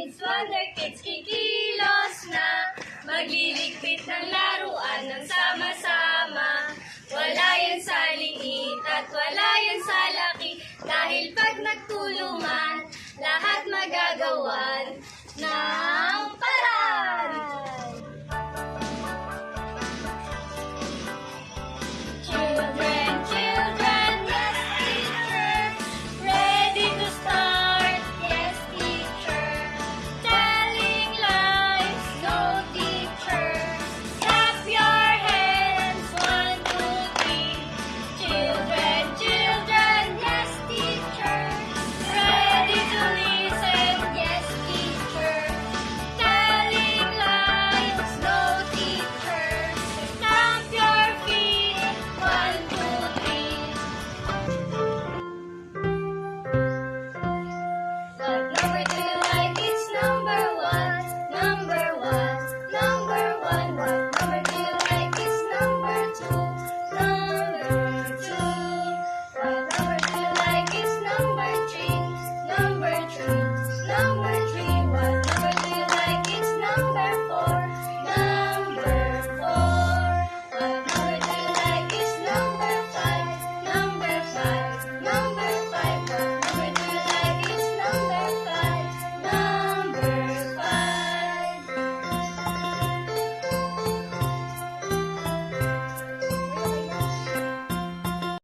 kids, wonder kids, kikilos na. Magliligpit ng laruan ng sama-sama. Wala yan sa liit at wala yan sa laki. Dahil pag nagtulungan, lahat magagawan ng paraan. Children, children, yes teacher. Ready to start, yes teacher. Telling lies, no teacher. Clap your hands, 1, 2, 3. Children, children, yes teacher. Ready to listen, yes teacher. Telling lies, no teacher. Stamp your feet, 1, 2, 3. But number 2.